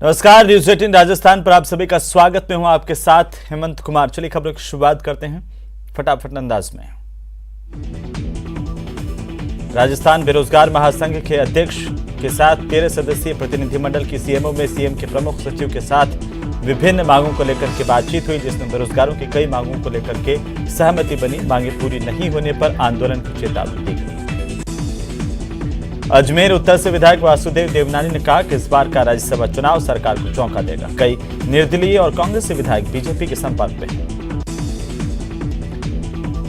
नमस्कार, न्यूज 18 राजस्थान पर आप सभी का स्वागत। मैं हूं आपके साथ हेमंत कुमार। चलिए खबरों की शुरुआत करते हैं फटाफट अंदाज में। राजस्थान बेरोजगार महासंघ के अध्यक्ष के साथ 13 सदस्यीय प्रतिनिधिमंडल की सीएमओ में सीएम के प्रमुख सचिव के साथ विभिन्न मांगों को लेकर के बातचीत हुई, जिसमें बेरोजगारों की कई मांगों को लेकर के सहमति बनी। मांगे पूरी नहीं होने पर आंदोलन की चेतावनी दी गई। अजमेर उत्तर से विधायक वासुदेव देवनानी ने कहा कि इस बार का राज्यसभा चुनाव सरकार को चौंका देगा। कई निर्दलीय और कांग्रेस से विधायक बीजेपी के संपर्क में हैं।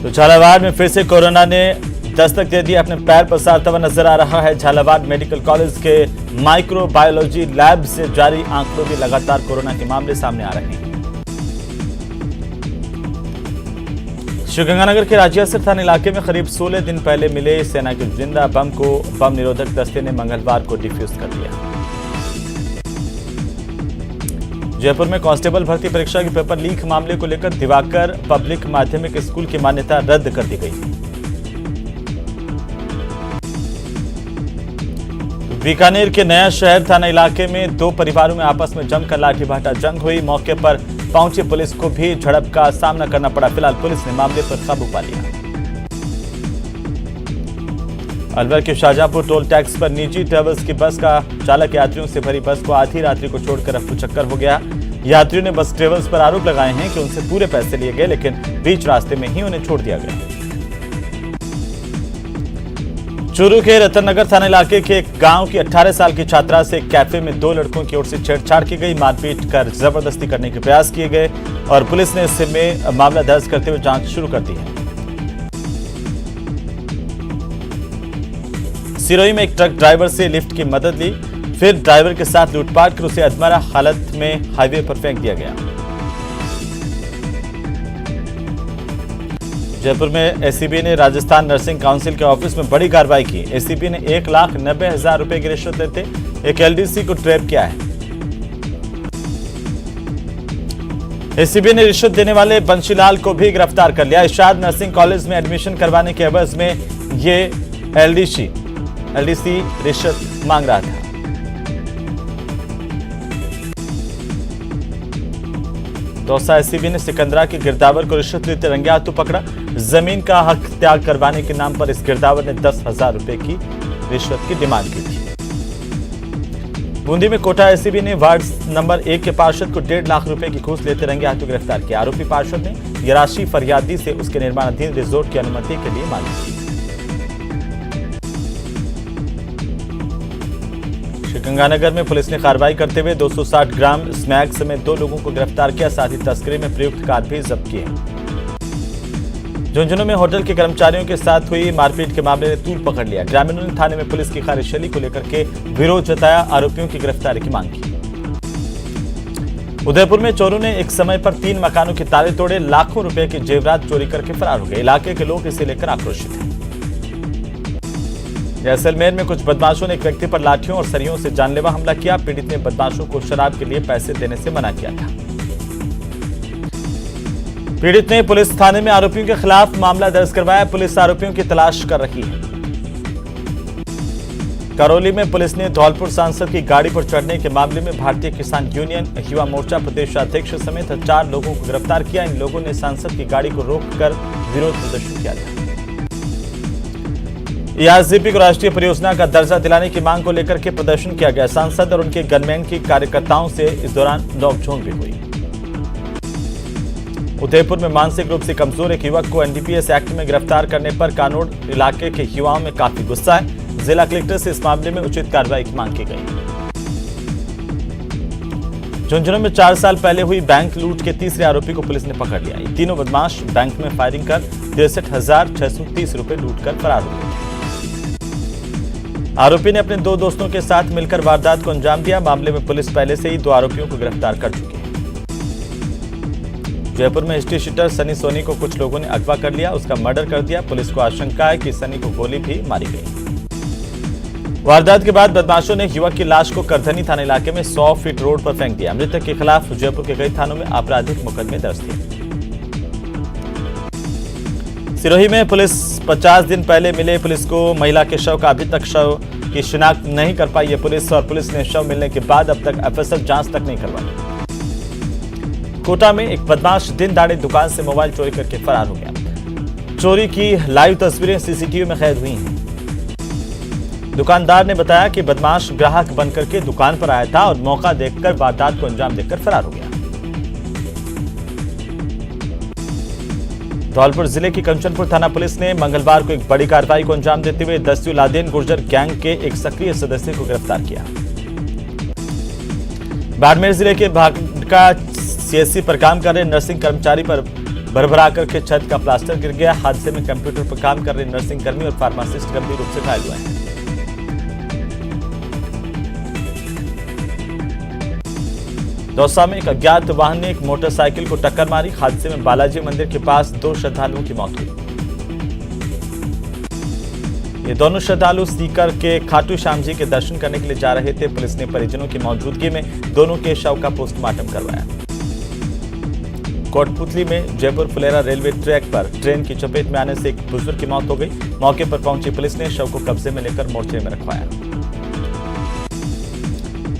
तो झालावाड़ में फिर से कोरोना ने दस्तक दे दी, अपने पैर पसारता हुआ नजर आ रहा है। झालावाड़ मेडिकल कॉलेज के माइक्रोबायोलॉजी लैब से जारी आंकड़ों में लगातार कोरोना के मामले सामने आ रहे हैं। श्रीगंगानगर के राजियासर थाना इलाके में करीब 16 दिन पहले मिले सेना के जिंदा बम को बम निरोधक दस्ते ने मंगलवार को डिफ्यूज कर दिया। जयपुर में कांस्टेबल भर्ती परीक्षा के पेपर लीक मामले को लेकर दिवाकर पब्लिक माध्यमिक स्कूल की मान्यता रद्द कर दी गई। बीकानेर के नया शहर थाना इलाके में दो परिवारों में आपस में जमकर लाठीभाटा जंग हुई। मौके पर पहुंची पुलिस को भी झड़प का सामना करना पड़ा। फिलहाल पुलिस ने मामले पर काबू पा लिया। अलवर के शाहजहांपुर टोल टैक्स पर निजी ट्रेवल्स की बस का चालक यात्रियों से भरी बस को आधी रात्रि को छोड़कर रफ्तू चक्कर हो गया। यात्रियों ने बस ट्रेवल्स पर आरोप लगाए हैं कि उनसे पूरे पैसे लिए गए, लेकिन बीच रास्ते में ही उन्हें छोड़ दिया गया। चूरू के रतननगर थाना इलाके के एक गांव की 18 साल की छात्रा से कैफे में दो लड़कों की ओर से छेड़छाड़ की गई। मारपीट कर जबरदस्ती करने के प्रयास किए गए और पुलिस ने इस में मामला दर्ज करते हुए जांच शुरू कर दी है। सिरोही में एक ट्रक ड्राइवर से लिफ्ट की मदद ली, फिर ड्राइवर के साथ लूटपाट कर उसे अधमरा हालत में हाईवे पर फेंक दिया गया। जयपुर में एसीबी ने राजस्थान नर्सिंग काउंसिल के ऑफिस में बड़ी कार्रवाई की। एसीबी ने 1,90,000 रुपए की रिश्वत लेते एक एलडीसी को ट्रैप किया है। एसीबी ने रिश्वत देने वाले बंशीलाल को भी गिरफ्तार कर लिया। इरशाद नर्सिंग कॉलेज में एडमिशन करवाने के एवज में ये एलडीसी रिश्वत मांग रहा था। दौसा एसीबी ने सिकंदरा के गिरदावर को रिश्वत लेते रंगे हाथों पकड़ा। जमीन का हक त्याग करवाने के नाम पर इस गिरदावर ने 10,000 रुपए की रिश्वत की डिमांड की थी। बूंदी में कोटा एसीबी ने वार्ड नंबर 1 के पार्षद को 1.5 लाख रुपए की घूस लेते रंगे हाथों गिरफ्तार किया। आरोपी पार्षद ने यह राशि फरियादी से उसके निर्माणाधीन रिजोर्ट की अनुमति के लिए मांगी थी। श्रीगंगानगर में पुलिस ने कार्रवाई करते हुए 260 ग्राम स्मैक समेत 2 लोगों को गिरफ्तार किया। साथ ही तस्करी में प्रयुक्त कार भी जब्त की है। झुंझुनू में होटल के कर्मचारियों के साथ हुई मारपीट के मामले ने तूल पकड़ लिया। ग्रामीणों ने थाने में पुलिस की कार्यशैली को लेकर के विरोध जताया, आरोपियों की गिरफ्तारी की मांग की। उदयपुर में चोरों ने एक समय पर 3 मकानों के ताले तोड़े, लाखों रुपए के जेवरात चोरी करके फरार हो गए। इलाके के लोग इसे लेकर आक्रोशित हैं। जैसलमेर में कुछ बदमाशों ने एक व्यक्ति पर लाठियों और सरियों से जानलेवा हमला किया। पीड़ित ने बदमाशों को शराब के लिए पैसे देने से मना किया था। पीड़ित ने पुलिस थाने में आरोपियों के खिलाफ मामला दर्ज करवाया। पुलिस आरोपियों की तलाश कर रही है। करौली में पुलिस ने धौलपुर सांसद की गाड़ी पर चढ़ने के मामले में भारतीय किसान यूनियन युवा मोर्चा प्रदेशाध्यक्ष समेत 4 लोगों को गिरफ्तार किया। इन लोगों ने सांसद की गाड़ी को रोककर विरोध प्रदर्शन किया था। एआरसीपी को राष्ट्रीय परियोजना का दर्जा दिलाने की मांग को लेकर के प्रदर्शन किया गया। सांसद और उनके गनमैन की कार्यकर्ताओं से इस दौरान नोकझोंक भी हुई। उदयपुर में मानसिक रूप से कमजोर एक युवक को एनडीपीएस एक्ट में गिरफ्तार करने पर कानोड़ इलाके के युवाओं में काफी गुस्सा है। जिला कलेक्टर से इस मामले में उचित कार्रवाई की मांग की गई। झुंझुनू में 4 साल पहले हुई बैंक लूट के तीसरे आरोपी को पुलिस ने पकड़ लिया। ये तीनों बदमाश बैंक में फायरिंग कर 63,630 रुपए लूट कर फरार हो गए। आरोपी ने अपने 2 दोस्तों के साथ मिलकर वारदात को अंजाम दिया। मामले में पुलिस पहले से ही 2 आरोपियों को गिरफ्तार कर चुकी है। जयपुर में हिस्ट्री शीटर सनी सोनी को कुछ लोगों ने अगवा कर लिया, उसका मर्डर कर दिया। पुलिस को आशंका है कि सनी को गोली भी मारी गई। वारदात के बाद बदमाशों ने युवक की लाश को करधनी थाना इलाके में 100 फीट रोड पर फेंक दिया। मृतक के खिलाफ जयपुर के कई थानों में आपराधिक मुकदमे दर्ज थे। सिरोही में पुलिस 50 दिन पहले मिले पुलिस को महिला के शव का अभी तक शव की शिनाख्त नहीं कर पाई है पुलिस, और पुलिस ने शव मिलने के बाद अब तक एफएसएल जांच तक नहीं करवाई। कोटा में एक बदमाश दिन दहाड़े दुकान से मोबाइल चोरी करके फरार हो गया। चोरी की लाइव तस्वीरें सीसीटीवी में कैद हुई हैं। दुकानदार ने बताया कि बदमाश ग्राहक बनकर के दुकान पर आया था और मौका देखकर वारदात को अंजाम देकर फरार हो गया। धौलपुर जिले की कंचनपुर थाना पुलिस ने मंगलवार को एक बड़ी कार्रवाई को अंजाम देते हुए दस्यु लादेन गुर्जर गैंग के एक सक्रिय सदस्य को गिरफ्तार किया। बाड़मेर जिले के भाटका सीएससी पर काम कर रहे नर्सिंग कर्मचारी पर भरभरा करके छत का प्लास्टर गिर गया। हादसे में कंप्यूटर पर काम कर रहे नर्सिंग कर्मी और फार्मासिस्ट गंभीर रूप से घायल हुए हैं। दौसा में एक अज्ञात वाहन ने एक मोटरसाइकिल को टक्कर मारी। हादसे में बालाजी मंदिर के पास 2 श्रद्धालुओं की मौत हुई। ये दोनों श्रद्धालु सीकर के खाटू श्याम जी के दर्शन करने के लिए जा रहे थे। पुलिस ने परिजनों की मौजूदगी में दोनों के शव का पोस्टमार्टम करवाया। कोटपुतली में जयपुर फुलेरा रेलवे ट्रैक पर ट्रेन की चपेट में आने से एक बुजुर्ग की मौत हो गई। मौके पर पहुंची पुलिस ने शव को कब्जे में लेकर मोर्चे में रखवाया।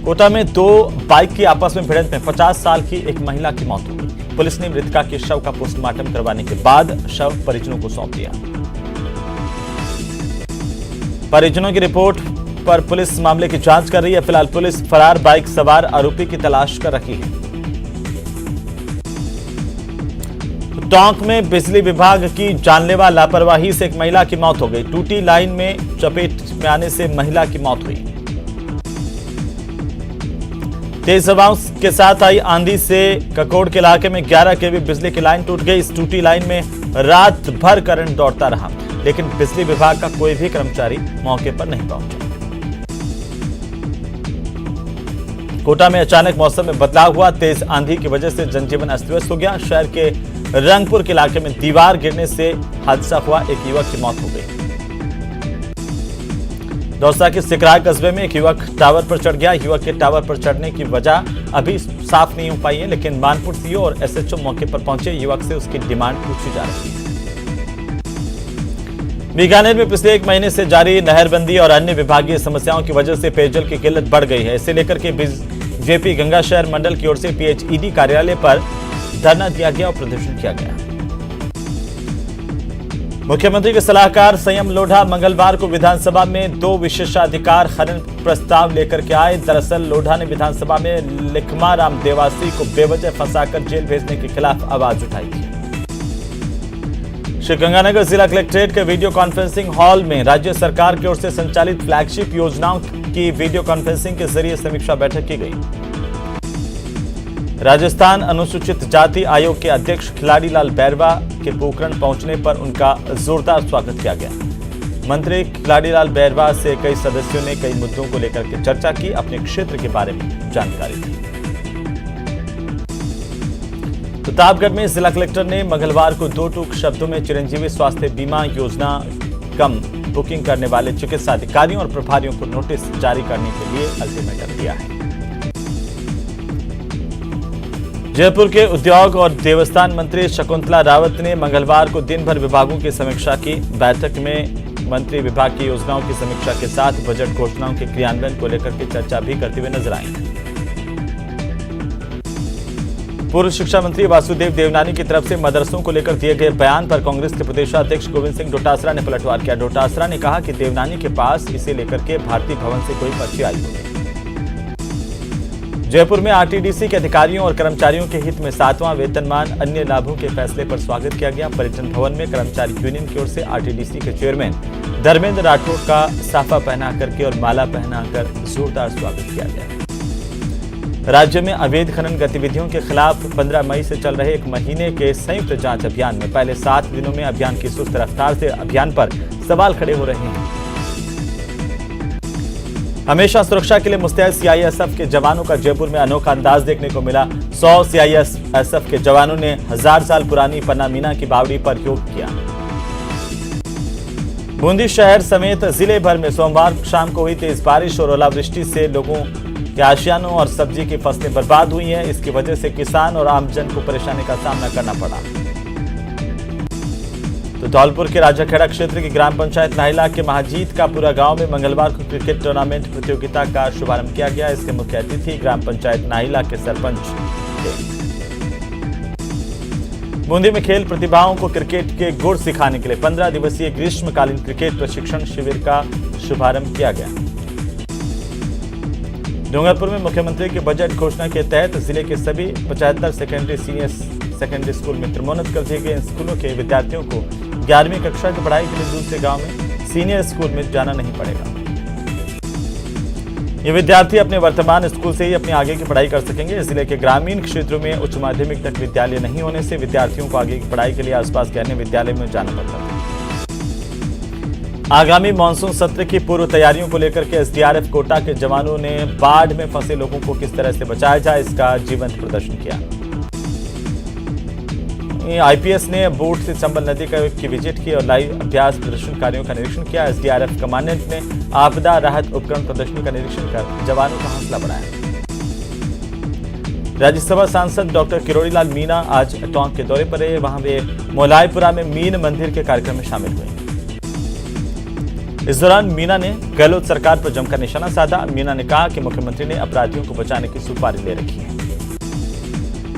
कोटा में 2 बाइक की आपस में भिड़ंत में 50 साल की एक महिला की मौत हो गई। पुलिस ने मृतका के शव का पोस्टमार्टम करवाने के बाद शव परिजनों को सौंप दिया। परिजनों की रिपोर्ट पर पुलिस मामले की जांच कर रही है। फिलहाल पुलिस फरार बाइक सवार आरोपी की तलाश कर रही है। टोंक में बिजली विभाग की जानलेवा लापरवाही से एक महिला की मौत हो गई। टूटी लाइन में चपेट में आने से महिला की मौत हुई। तेज हवाओं के साथ आई आंधी से ककोड़ के इलाके में 11 केवी बिजली की लाइन टूट गई। इस टूटी लाइन में रात भर करंट दौड़ता रहा, लेकिन बिजली विभाग का कोई भी कर्मचारी मौके पर नहीं पहुंचा। कोटा में अचानक मौसम में बदलाव हुआ। तेज आंधी की वजह से जनजीवन अस्त व्यस्त हो गया। शहर के रंगपुर के इलाके में दीवार गिरने से हादसा हुआ। एक युवक की मौत हो गई। दौसा के सिकराय कस्बे में एक युवक टावर पर चढ़ गया। युवक के टावर पर चढ़ने की वजह अभी साफ नहीं हो पाई है, लेकिन मानपुर सीओ और एसएचओ मौके पर पहुंचे। युवक से उसकी डिमांड पूछी जा रही है। बीकानेर में पिछले 1 महीने से जारी नहरबंदी और अन्य विभागीय समस्याओं की वजह से पेयजल की किल्लत बढ़ गई है। इसे लेकर के बीजेपी गंगा शहर मंडल की ओर से पीएचईडी कार्यालय पर धरना दिया गया और प्रदर्शन किया गया। मुख्यमंत्री के सलाहकार संयम लोढ़ा मंगलवार को विधानसभा में 2 विशेषाधिकार खनन प्रस्ताव लेकर के आए। दरअसल लोढ़ा ने विधानसभा में लिखमा राम देवासी को बेवजह फंसाकर जेल भेजने के खिलाफ आवाज उठाई थी। श्रीगंगानगर जिला कलेक्ट्रेट के वीडियो कॉन्फ्रेंसिंग हॉल में राज्य सरकार की ओर से संचालित फ्लैगशिप योजनाओं की वीडियो कॉन्फ्रेंसिंग के जरिए समीक्षा बैठक की गई। राजस्थान अनुसूचित जाति आयोग के अध्यक्ष खिलाड़ीलाल बैरवा के पोखरण पहुंचने पर उनका जोरदार स्वागत किया गया। मंत्री खिलाड़ीलाल बैरवा से कई सदस्यों ने कई मुद्दों को लेकर के चर्चा की, अपने क्षेत्र के बारे में जानकारी दी। प्रतापगढ़ में जिला कलेक्टर ने मंगलवार को 2 टूक शब्दों में चिरंजीवी स्वास्थ्य बीमा योजना कम बुकिंग करने वाले चिकित्सा अधिकारियों और प्रभारियों को नोटिस जारी करने के लिए अल्टीमेटम दिया है। जयपुर के उद्योग और देवस्थान मंत्री शकुंतला रावत ने मंगलवार को दिन भर विभागों की समीक्षा की। बैठक में मंत्री विभाग की योजनाओं की समीक्षा के साथ बजट घोषणाओं के क्रियान्वयन को लेकर के चर्चा भी करते हुए नजर आए। पूर्व शिक्षा मंत्री वासुदेव देवनानी की तरफ से मदरसों को लेकर दिए गए बयान पर कांग्रेस के प्रदेशाध्यक्ष गोविंद सिंह डोटासरा ने पलटवार किया। डोटासरा ने कहा कि देवनानी के पास इसे लेकर के भारतीय भवन से कोई पर्ची आई होगी। जयपुर में आरटीडीसी के अधिकारियों और कर्मचारियों के हित में 7वां वेतनमान अन्य लाभों के फैसले पर स्वागत किया गया। पर्यटन भवन में कर्मचारी यूनियन की ओर से आरटीडीसी के चेयरमैन धर्मेंद्र राठौड़ का साफा पहना करके और माला पहनाकर जोरदार स्वागत किया गया। राज्य में अवैध खनन गतिविधियों के खिलाफ 15 मई से चल रहे 1 महीने के संयुक्त जांच अभियान में पहले 7 दिनों में अभियान की सुस्त रफ्तार से अभियान पर सवाल खड़े हो रहे हैं। हमेशा सुरक्षा के लिए मुस्तैद सीआईएसएफ के जवानों का जयपुर में अनोखा अंदाज देखने को मिला। 100 सीआईएसएफ के जवानों ने 1000 साल पुरानी पन्ना मीना की बावड़ी पर योग किया। बूंदी शहर समेत जिले भर में सोमवार शाम को हुई तेज बारिश और ओलावृष्टि से लोगों के आशियानों और सब्जी की फसलें बर्बाद हुई हैं। इसकी वजह से किसान और आमजन को परेशानी का सामना करना पड़ा। तो धौलपुर के राजाखेड़ा क्षेत्र की ग्राम पंचायत नाहिला के महाजीत का पूरा गांव में मंगलवार को क्रिकेट टूर्नामेंट प्रतियोगिता का शुभारंभ किया गया। इसके मुख्य अतिथि ग्राम पंचायत नाहिला के सरपंच थे। बूंदी में खेल प्रतिभाओं को क्रिकेट के गुर सिखाने के लिए 15 दिवसीय ग्रीष्मकालीन क्रिकेट प्रशिक्षण शिविर का शुभारंभ किया गया। डूंगरपुर में मुख्यमंत्री की बजट घोषणा के तहत जिले के सभी 75 सेकेंडरी सीनियर सेकेंडरी स्कूल में क्रमोन्नत कर दिए गए। इन स्कूलों के विद्यार्थियों को 11वीं कक्षा की पढ़ाई के लिए दूसरे गांव में सीनियर स्कूल में जाना नहीं पड़ेगा। ये विद्यार्थी अपने वर्तमान स्कूल से ही अपनी आगे की पढ़ाई कर सकेंगे। जिले के ग्रामीण क्षेत्रों में उच्च माध्यमिक तक विद्यालय नहीं होने से विद्यार्थियों को आगे की पढ़ाई के लिए आसपास के अन्य विद्यालय में जाना पड़ता था। आगामी मानसून सत्र की पूर्व तैयारियों को लेकर के एसडीआरएफ कोटा के जवानों ने बाढ़ में फंसे लोगों को किस तरह से बचाया जाए, इसका जीवंत प्रदर्शन किया। आईपीएस ने बोट से चंबल नदी की विजिट की और लाइव अभ्यास प्रदर्शन कार्यों का निरीक्षण किया। एसडीआरएफ कमांडेंट ने आपदा राहत उपकरण प्रदर्शनी का निरीक्षण कर जवानों का हौसला बढ़ाया। राज्यसभा सांसद डॉक्टर किरोड़ीलाल मीणा आज टोंक के दौरे पर रहे। वहां वे मोलायपुरा में मीन मंदिर के कार्यक्रम में शामिल हुए। इस दौरान मीणा ने गहलोत सरकार पर जमकर निशाना साधा। मीणा ने कहा कि मुख्यमंत्री ने अपराधियों को बचाने की सुपारी ले रखी है।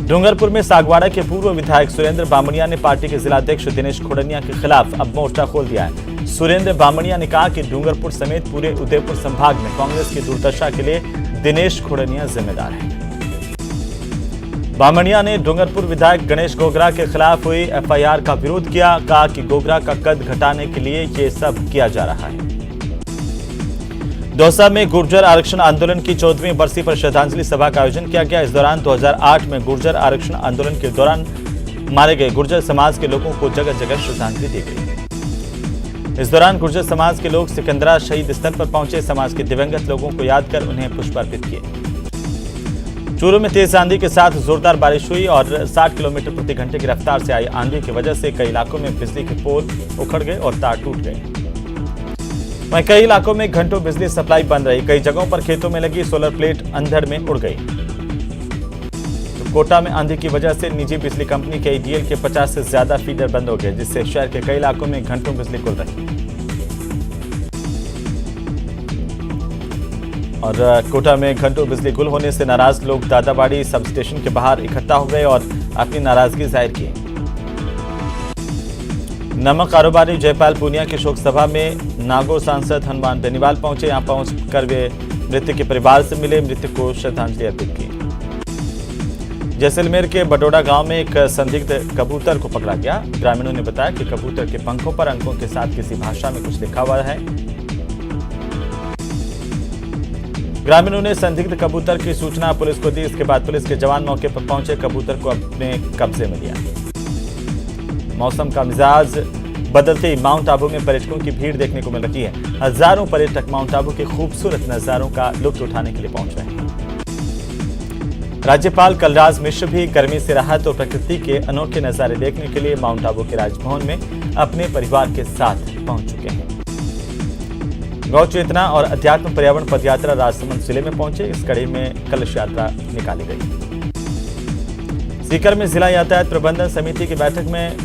डूंगरपुर में सागवाड़ा के पूर्व विधायक सुरेंद्र बामणिया ने पार्टी के जिलाध्यक्ष दिनेश खोड़निया के खिलाफ अब मोर्चा खोल दिया है। सुरेंद्र बामणिया ने कहा कि डूंगरपुर समेत पूरे उदयपुर संभाग में कांग्रेस की दुर्दशा के लिए दिनेश खोड़निया जिम्मेदार है। बामणिया ने डूंगरपुर विधायक गणेश गोगरा के खिलाफ हुई एफआईआर का विरोध किया। कहा कि गोगरा का कद घटाने के लिए ये सब किया जा रहा है। दौसा में गुर्जर आरक्षण आंदोलन की 14वीं बरसी पर श्रद्धांजलि सभा का आयोजन किया गया। इस दौरान 2008 में गुर्जर आरक्षण आंदोलन के दौरान मारे गए गुर्जर समाज के लोगों को जगह जगह श्रद्धांजलि दी गई। इस दौरान गुर्जर समाज के लोग सिकंदरा शहीद स्थल पर पहुंचे। समाज के दिवंगत लोगों को याद कर उन्हें पुष्प अर्पित किए। चूरू में तेज आंधी के साथ जोरदार बारिश हुई और 60 किलोमीटर प्रति घंटे की रफ्तार से आई आंधी की वजह से कई इलाकों में बिजली के पोल उखड़ गए और तार टूट गए। वहीं कई इलाकों में घंटों बिजली सप्लाई बंद रही। कई जगहों पर खेतों में लगी सोलर प्लेट अंधड़ में उड़ गई। तो कोटा में आंधी की वजह से निजी बिजली कंपनी के ADL के 50 से ज्यादा फीडर बंद हो गए, जिससे शहर के कई इलाकों में घंटों बिजली गुल रही। और कोटा में घंटों बिजली गुल होने से नाराज लोग दादाबाड़ी सब स्टेशन के बाहर इकट्ठा हो गए और अपनी नाराजगी जाहिर की। नमक कारोबारी जयपाल पूनिया की शोक सभा में नागौर सांसद हनुमान बेनीवाल पहुंचे। यहां पहुंचकर वे मृतक के परिवार से मिले, मृतक को श्रद्धांजलि अर्पित की। जैसलमेर के बडोड़ा गांव में एक संदिग्ध कबूतर को पकड़ा गया। ग्रामीणों ने बताया कि कबूतर के पंखों पर अंकों के साथ किसी भाषा में कुछ लिखा हुआ है। ग्रामीणों ने संदिग्ध कबूतर की सूचना पुलिस को दी। इसके बाद पुलिस के जवान मौके पर पहुंचे, कबूतर को अपने कब्जे में लिया। मौसम का मिजाज बदलते ही माउंट आबू में पर्यटकों की भीड़ देखने को मिल रही है। हजारों पर्यटक माउंट आबू के खूबसूरत नजारों का लुत्फ उठाने के लिए पहुंच रहे हैं। राज्यपाल कलराज मिश्र भी गर्मी से राहत और प्रकृति के अनोखे नजारे देखने के लिए माउंट आबू के राजभवन में अपने परिवार के साथ पहुंच चुके हैं। गौ चेतना और अध्यात्म पर्यावरण पदयात्रा राजसमंद जिले में पहुंचे। इस कड़ी में कलश यात्रा निकाली गई। सीकर में जिला यातायात प्रबंधन समिति की बैठक में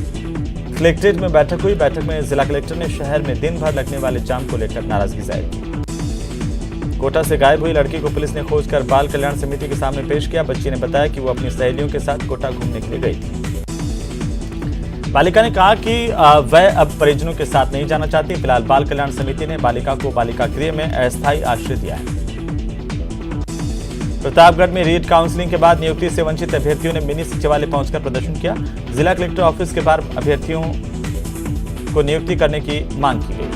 कलेक्ट्रेट में बैठक हुई। बैठक में जिला कलेक्टर ने शहर में दिन भर लगने वाले जाम को लेकर नाराजगी जाहिर की। कोटा से गायब हुई लड़की को पुलिस ने खोजकर बाल कल्याण समिति के सामने पेश किया। बच्ची ने बताया कि वो अपनी सहेलियों के साथ कोटा घूमने के लिए गई थी। बालिका ने कहा कि वह अब परिजनों के साथ नहीं जाना चाहती। फिलहाल बाल कल्याण समिति ने बालिका को बालिका गृह में अस्थायी आश्रय दिया है। प्रतापगढ़ में रीट काउंसलिंग के बाद नियुक्ति से वंचित अभ्यर्थियों ने मिनी सचिवालय पहुंचकर प्रदर्शन किया। जिला कलेक्टर ऑफिस के बाहर अभ्यर्थियों को नियुक्ति करने की मांग की गई।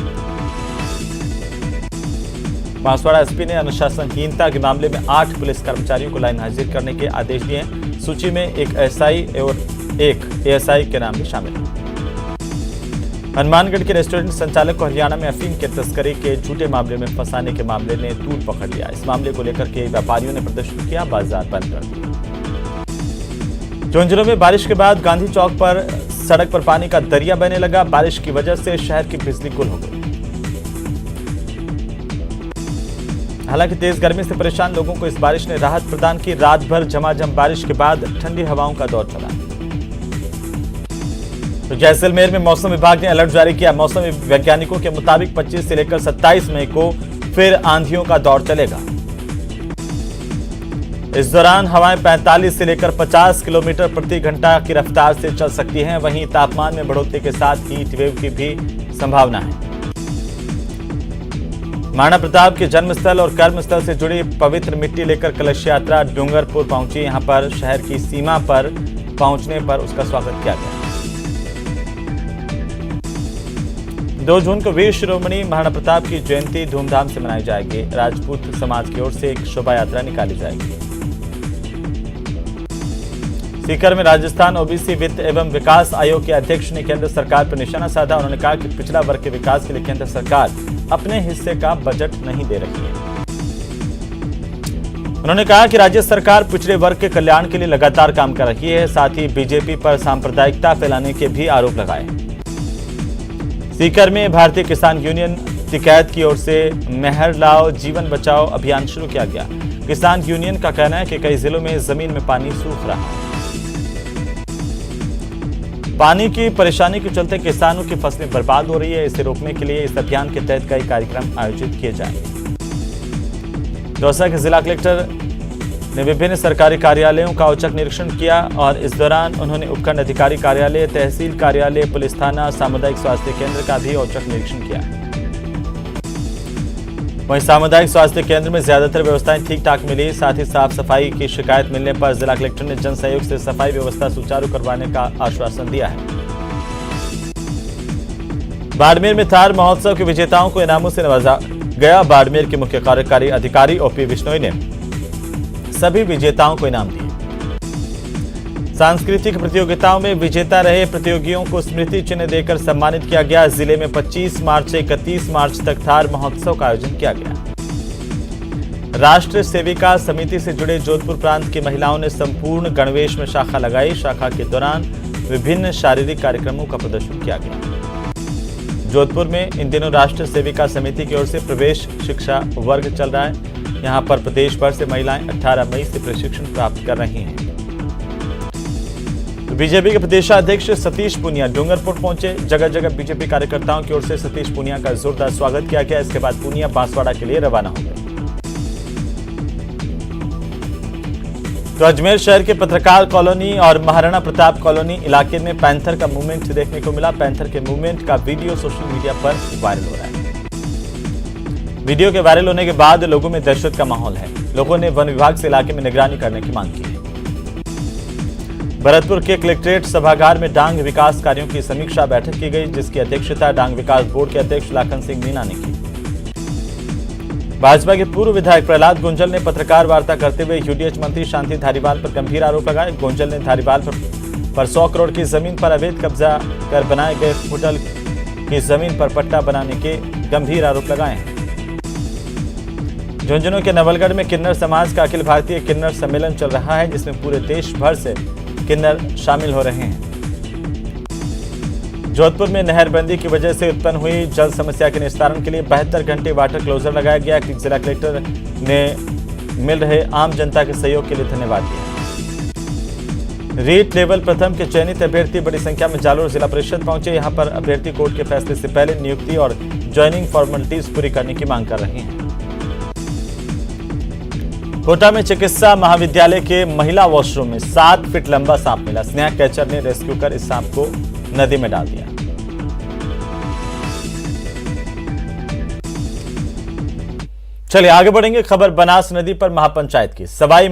बांसवाड़ा एसपी ने अनुशासनहीनता के मामले में 8 पुलिस कर्मचारियों को लाइन हाजिर करने के आदेश दिए हैं। सूची में एक एसआई और एक एएसआई के नाम भी शामिल है। हनुमानगढ़ के रेस्टोरेंट संचालक को हरियाणा में अफीम के तस्करी के झूठे मामले में फंसाने के मामले ने तूल पकड़ लिया। इस मामले को लेकर के व्यापारियों ने प्रदर्शन किया, बाजार बंद कर दिए। झुंझुनू में बारिश के बाद गांधी चौक पर सड़क पर पानी का दरिया बहने लगा। बारिश की वजह से शहर की बिजली गुल हो गई। हालांकि तेज गर्मी से परेशान लोगों को इस बारिश ने राहत प्रदान की। रात भर झमाझम बारिश के बाद ठंडी हवाओं का दौर चला। तो जैसलमेर में मौसम विभाग ने अलर्ट जारी किया। मौसम वैज्ञानिकों के मुताबिक 25 से लेकर 27 मई को फिर आंधियों का दौर चलेगा। इस दौरान हवाएं 45 से लेकर 50 किलोमीटर प्रति घंटा की रफ्तार से चल सकती हैं। वहीं तापमान में बढ़ोतरी के साथ हीट वेव की भी संभावना है। महाराणा प्रताप के जन्मस्थल और कर्मस्थल से जुड़ी पवित्र मिट्टी लेकर कलश यात्रा डूंगरपुर पहुंची। यहां पर शहर की सीमा पर पहुंचने पर उसका स्वागत किया गया। 2 जून को वीर शिरोमणि महाराणा प्रताप की जयंती धूमधाम से मनाई जाएगी। राजपूत समाज की ओर से एक शोभा यात्रा निकाली जाएगी। सीकर में राजस्थान ओबीसी वित्त एवं विकास आयोग के अध्यक्ष ने केंद्र सरकार पर निशाना साधा। उन्होंने कहा कि पिछड़ा वर्ग के विकास के लिए केंद्र सरकार अपने हिस्से का बजट नहीं दे रही है। उन्होंने कहा कि राज्य सरकार पिछड़े वर्ग के कल्याण के लिए लगातार काम कर रही है। साथ ही बीजेपी पर सांप्रदायिकता फैलाने के भी आरोप लगाए। सीकर में भारतीय किसान यूनियन टिकैत की ओर से मेहर लाओ जीवन बचाओ अभियान शुरू किया गया। किसान यूनियन का कहना है कि कई जिलों में जमीन में पानी सूख रहा है। पानी की परेशानी के चलते किसानों की फसलें बर्बाद हो रही है। इसे रोकने के लिए इस अभियान के तहत कई कार्यक्रम आयोजित किए जाएंगे। दौसा के जिला कलेक्टर ने विभिन्न सरकारी कार्यालयों का औचक निरीक्षण किया और इस दौरान उन्होंने उपखंड अधिकारी कार्यालय, तहसील कार्यालय, पुलिस थाना, सामुदायिक स्वास्थ्य केंद्र का भी औचक निरीक्षण किया। वहीं सामुदायिक स्वास्थ्य केंद्र में ज्यादातर व्यवस्थाएं ठीक ठाक मिली। साथ ही साफ सफाई की शिकायत मिलने पर जिला कलेक्टर ने जन सहयोग से सफाई व्यवस्था सुचारू करवाने का आश्वासन दिया है। बाड़मेर में थार महोत्सव के विजेताओं को इनामों से नवाजा गया। बाड़मेर के मुख्य कार्यकारी अधिकारी ओपी बिश्नोई ने सभी विजेताओं को इनाम दिए। सांस्कृतिक प्रतियोगिताओं में विजेता रहे प्रतियोगियों को स्मृति चिन्ह देकर सम्मानित किया गया। जिले में 25 मार्च से 31 मार्च तक थार महोत्सव का आयोजन किया गया। राष्ट्र सेविका समिति से जुड़े जोधपुर प्रांत की महिलाओं ने संपूर्ण गणवेश में शाखा लगाई। शाखा के दौरान विभिन्न शारीरिक कार्यक्रमों का प्रदर्शन किया गया। जोधपुर में इन दिनों राष्ट्र सेविका समिति की ओर से प्रवेश शिक्षा वर्ग चल रहा है। यहां पर प्रदेश भर से महिलाएं 18 मई से प्रशिक्षण प्राप्त कर रही हैं। बीजेपी के प्रदेशाध्यक्ष सतीश पूनिया डूंगरपुर पहुंचे। जगह जगह बीजेपी कार्यकर्ताओं की ओर से सतीश पूनिया का जोरदार स्वागत किया गया। इसके बाद पूनिया बांसवाड़ा के लिए रवाना हो गए। तो अजमेर शहर के पत्रकार कॉलोनी और महाराणा प्रताप कॉलोनी इलाके में पैंथर का मूवमेंट देखने को मिला। पैंथर के मूवमेंट का वीडियो सोशल मीडिया पर वायरल हो रहा है। वीडियो के वायरल होने के बाद लोगों में दहशत का माहौल है। लोगों ने वन विभाग से इलाके में निगरानी करने की मांग की है। भरतपुर के कलेक्ट्रेट सभागार में डांग विकास कार्यों की समीक्षा बैठक की गई, जिसकी अध्यक्षता डांग विकास बोर्ड के अध्यक्ष लाखन सिंह मीणा ने की। भाजपा के पूर्व विधायक प्रहलाद गुंजल ने पत्रकार वार्ता करते हुए यूडीएच मंत्री शांति धारीवाल पर गंभीर आरोप लगाए। गुंजल ने धारीवाल पर 100 करोड़ की जमीन पर अवैध कब्जा कर बनाए गए होटल की जमीन पर पट्टा बनाने के गंभीर आरोप लगाए हैं। झुंझुनू के नवलगढ़ में किन्नर समाज का अखिल भारतीय किन्नर सम्मेलन चल रहा है, जिसमें पूरे देश भर से किन्नर शामिल हो रहे हैं। जोधपुर में नहरबंदी की वजह से उत्पन्न हुई जल समस्या के निस्तारण के लिए 72 घंटे वाटर क्लोजर लगाया गया। जिला कलेक्टर ने मिल रहे आम जनता के सहयोग के लिए धन्यवाद दिया। रीट लेवल प्रथम के चयनित अभ्यर्थी बड़ी संख्या में जालोर जिला परिषद पहुंचे। यहां पर अभ्यर्थी कोर्ट के फैसले से पहले नियुक्ति और ज्वाइनिंग फॉर्मेलिटीज पूरी करने की मांग कर रहे हैं। कोटा में चिकित्सा महाविद्यालय के महिला वॉशरूम में 7 फीट लंबा सांप मिला। स्नेहा कैचर ने रेस्क्यू कर इस सांप को नदी में डाल दिया। चलिए आगे बढ़ेंगे। खबर बनास नदी पर महापंचायत की। सवाई